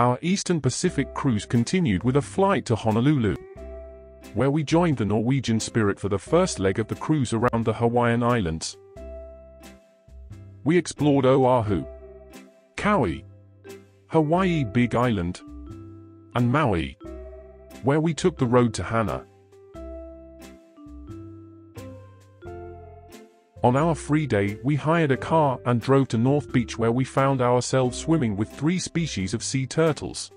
Our Eastern Pacific cruise continued with a flight to Honolulu, where we joined the Norwegian Spirit for the first leg of the cruise around the Hawaiian Islands. We explored Oahu, Kaui, Hawaii Big Island, and Maui, where we took the road to Hana. On our free day, we hired a car and drove to North Beach, where we found ourselves swimming with 3 species of sea turtles.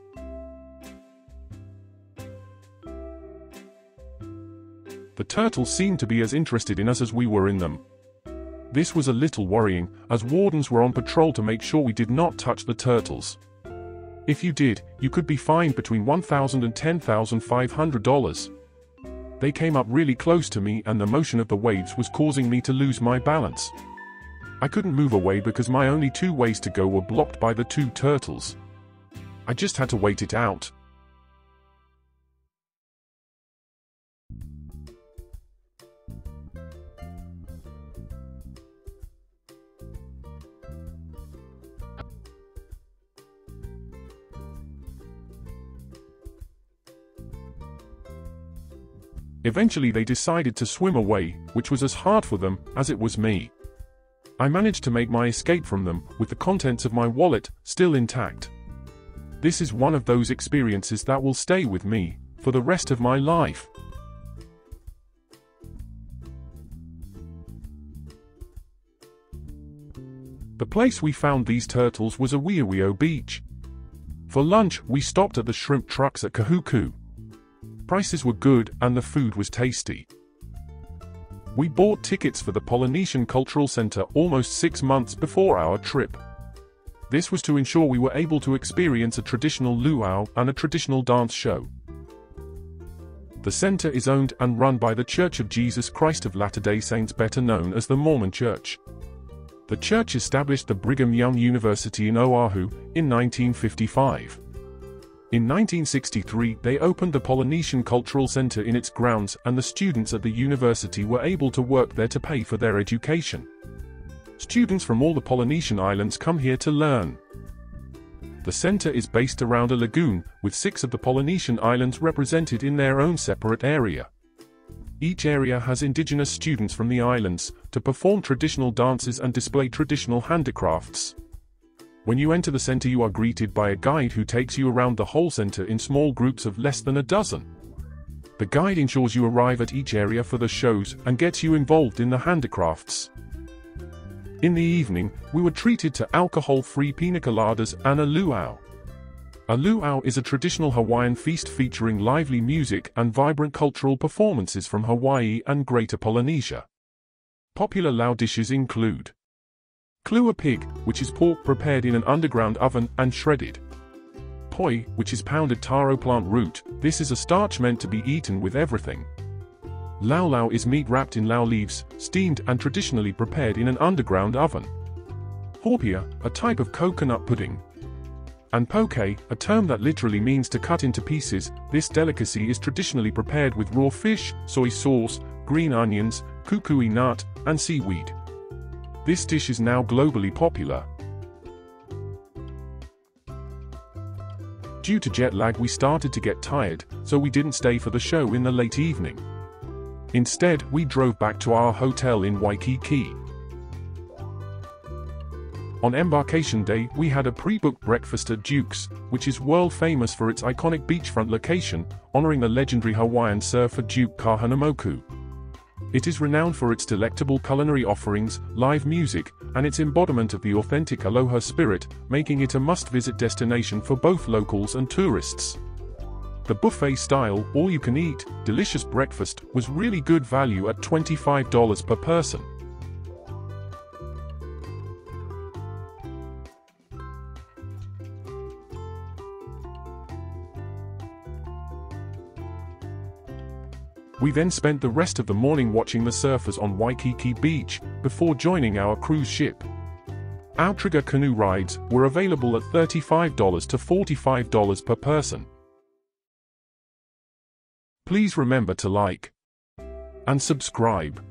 The turtles seemed to be as interested in us as we were in them. This was a little worrying, as wardens were on patrol to make sure we did not touch the turtles. If you did, you could be fined between $1,000 and $10,500. They came up really close to me, and the motion of the waves was causing me to lose my balance. I couldn't move away because my only 2 ways to go were blocked by the 2 turtles. I just had to wait it out. Eventually they decided to swim away, which was as hard for them as it was me. I managed to make my escape from them, with the contents of my wallet still intact. This is one of those experiences that will stay with me for the rest of my life. The place we found these turtles was Awioio Beach. For lunch, we stopped at the shrimp trucks at Kahuku. Prices were good, and the food was tasty. We bought tickets for the Polynesian Cultural Centre almost 6 months before our trip. This was to ensure we were able to experience a traditional luau and a traditional dance show. The centre is owned and run by the Church of Jesus Christ of Latter-day Saints, better known as the Mormon Church. The church established the Brigham Young University in Oahu in 1955. In 1963, they opened the Polynesian Cultural Centre in its grounds, and the students at the university were able to work there to pay for their education. Students from all the Polynesian islands come here to learn. The centre is based around a lagoon, with 6 of the Polynesian islands represented in their own separate area. Each area has indigenous students from the islands to perform traditional dances and display traditional handicrafts. When you enter the center, you are greeted by a guide who takes you around the whole center in small groups of less than a dozen. The guide ensures you arrive at each area for the shows and gets you involved in the handicrafts. In the evening, we were treated to alcohol-free pina coladas and a luau. A luau is a traditional Hawaiian feast featuring lively music and vibrant cultural performances from Hawaii and Greater Polynesia. Popular luau dishes include klua pig, which is pork prepared in an underground oven and shredded. Poi, which is pounded taro plant root. This is a starch meant to be eaten with everything. Lau lau is meat wrapped in lau leaves, steamed and traditionally prepared in an underground oven. Horpia, a type of coconut pudding. And poke, a term that literally means to cut into pieces. This delicacy is traditionally prepared with raw fish, soy sauce, green onions, kukui nut, and seaweed. This dish is now globally popular. Due to jet lag, we started to get tired, so we didn't stay for the show in the late evening. Instead, we drove back to our hotel in Waikiki. On embarkation day, we had a pre-booked breakfast at Duke's, which is world famous for its iconic beachfront location, honoring the legendary Hawaiian surfer Duke Kahanamoku. It is renowned for its delectable culinary offerings, live music, and its embodiment of the authentic aloha spirit, making it a must-visit destination for both locals and tourists. The buffet-style, all-you-can-eat, delicious breakfast was really good value at $25 per person. We then spent the rest of the morning watching the surfers on Waikiki Beach, before joining our cruise ship. Outrigger canoe rides were available at $35 to $45 per person. Please remember to like and subscribe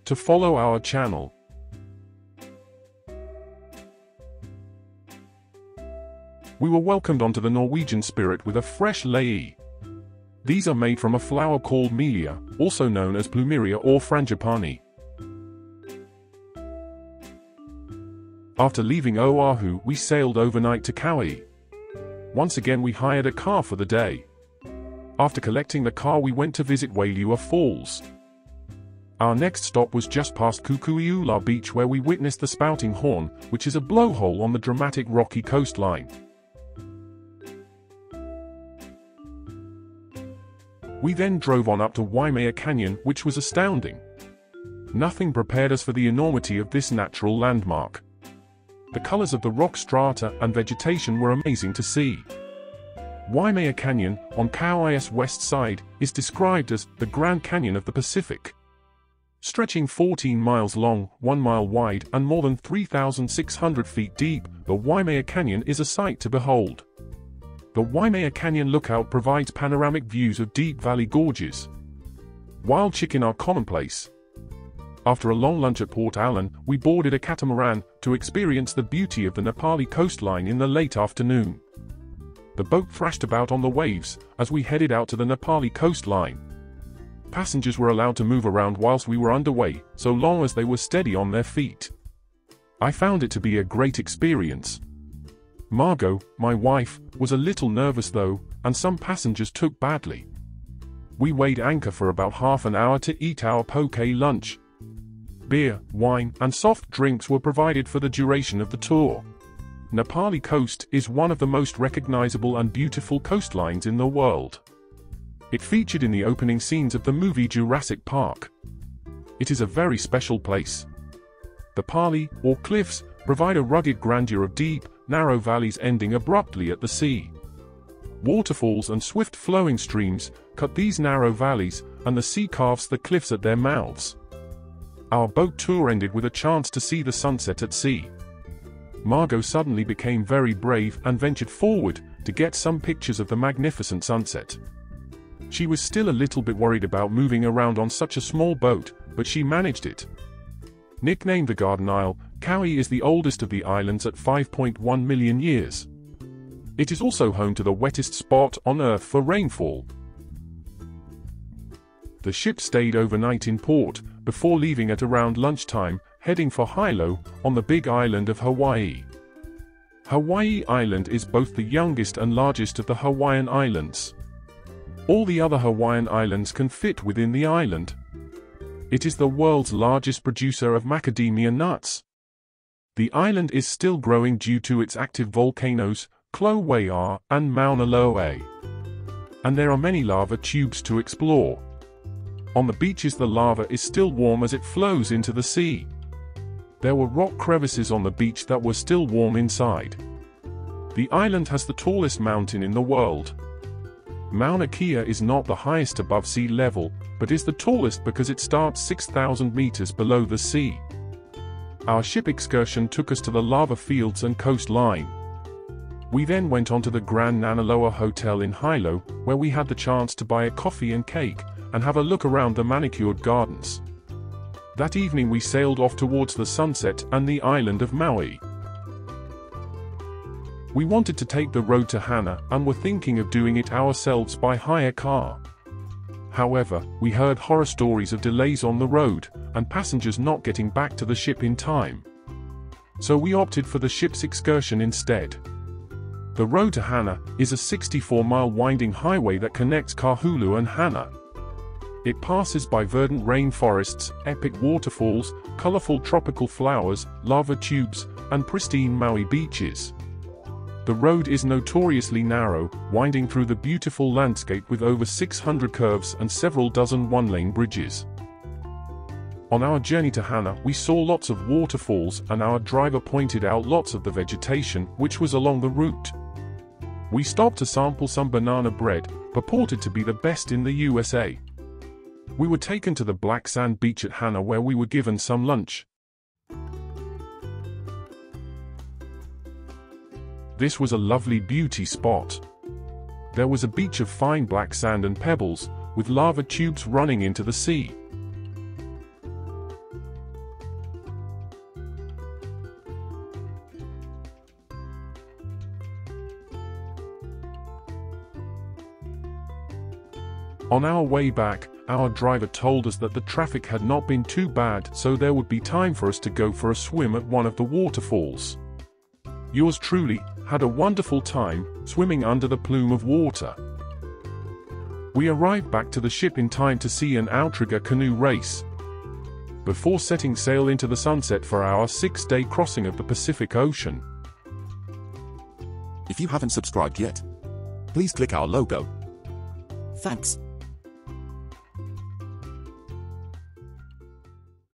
to follow our channel. We were welcomed onto the Norwegian Spirit with a fresh lei. These are made from a flower called melia, also known as plumeria or frangipani. After leaving Oahu, we sailed overnight to Kaui. Once again we hired a car for the day. After collecting the car we went to visit Wailua Falls. Our next stop was just past Kukui'ula Beach where we witnessed the Spouting Horn, which is a blowhole on the dramatic rocky coastline. We then drove on up to Waimea Canyon, which was astounding. Nothing prepared us for the enormity of this natural landmark. The colors of the rock strata and vegetation were amazing to see. Waimea Canyon, on Kauai's west side, is described as the Grand Canyon of the Pacific. Stretching 14 miles long, 1 mile wide, and more than 3,600 feet deep, the Waimea Canyon is a sight to behold. The Waimea Canyon lookout provides panoramic views of deep valley gorges. Wild chicken are commonplace. After a long lunch at Port Allen, we boarded a catamaran to experience the beauty of the Napali coastline in the late afternoon. The boat thrashed about on the waves as we headed out to the Napali coastline. Passengers were allowed to move around whilst we were underway, so long as they were steady on their feet. I found it to be a great experience. Margot, my wife, was a little nervous though, and some passengers took badly. We weighed anchor for about half an hour to eat our poke lunch. Beer, wine, and soft drinks were provided for the duration of the tour. Napali Coast is one of the most recognizable and beautiful coastlines in the world. It featured in the opening scenes of the movie Jurassic Park. It is a very special place. The pali, or cliffs, provide a rugged grandeur of deep, narrow valleys ending abruptly at the sea. Waterfalls and swift-flowing streams cut these narrow valleys, and the sea carves the cliffs at their mouths. Our boat tour ended with a chance to see the sunset at sea. Margot suddenly became very brave and ventured forward to get some pictures of the magnificent sunset. She was still a little bit worried about moving around on such a small boat, but she managed it. Nicknamed the Garden Isle, Kaui is the oldest of the islands at 5.1 million years. It is also home to the wettest spot on Earth for rainfall. The ship stayed overnight in port, before leaving at around lunchtime, heading for Hilo, on the big island of Hawaii. Hawaii Island is both the youngest and largest of the Hawaiian Islands. All the other Hawaiian islands can fit within the island. It is the world's largest producer of macadamia nuts. The island is still growing due to its active volcanoes, Kauai and Mauna Kea. And there are many lava tubes to explore. On the beaches the lava is still warm as it flows into the sea. There were rock crevices on the beach that were still warm inside. The island has the tallest mountain in the world. Mouna Kea is not the highest above sea level, but is the tallest because it starts 6,000 meters below the sea. Our ship excursion took us to the lava fields and coastline. We then went on to the Grand Nanaloa Hotel in Hilo, where we had the chance to buy a coffee and cake, and have a look around the manicured gardens. That evening we sailed off towards the sunset and the island of Maui. We wanted to take the road to Hana and were thinking of doing it ourselves by hire car. However, we heard horror stories of delays on the road, and passengers not getting back to the ship in time. So we opted for the ship's excursion instead. The road to Hana is a 64-mile winding highway that connects Kahulu and Hana. It passes by verdant rainforests, epic waterfalls, colorful tropical flowers, lava tubes, and pristine Maui beaches. The road is notoriously narrow, winding through the beautiful landscape with over 600 curves and several dozen one-lane bridges. On our journey to Hana, we saw lots of waterfalls, and our driver pointed out lots of the vegetation which was along the route. We stopped to sample some banana bread, purported to be the best in the USA. We were taken to the black sand beach at Hana where we were given some lunch. This was a lovely beauty spot. There was a beach of fine black sand and pebbles, with lava tubes running into the sea. On our way back, our driver told us that the traffic had not been too bad, so there would be time for us to go for a swim at one of the waterfalls. Yours truly had a wonderful time swimming under the plume of water. We arrived back to the ship in time to see an outrigger canoe race before setting sail into the sunset for our 6-day crossing of the Pacific Ocean. If you haven't subscribed yet, please click our logo. Thanks.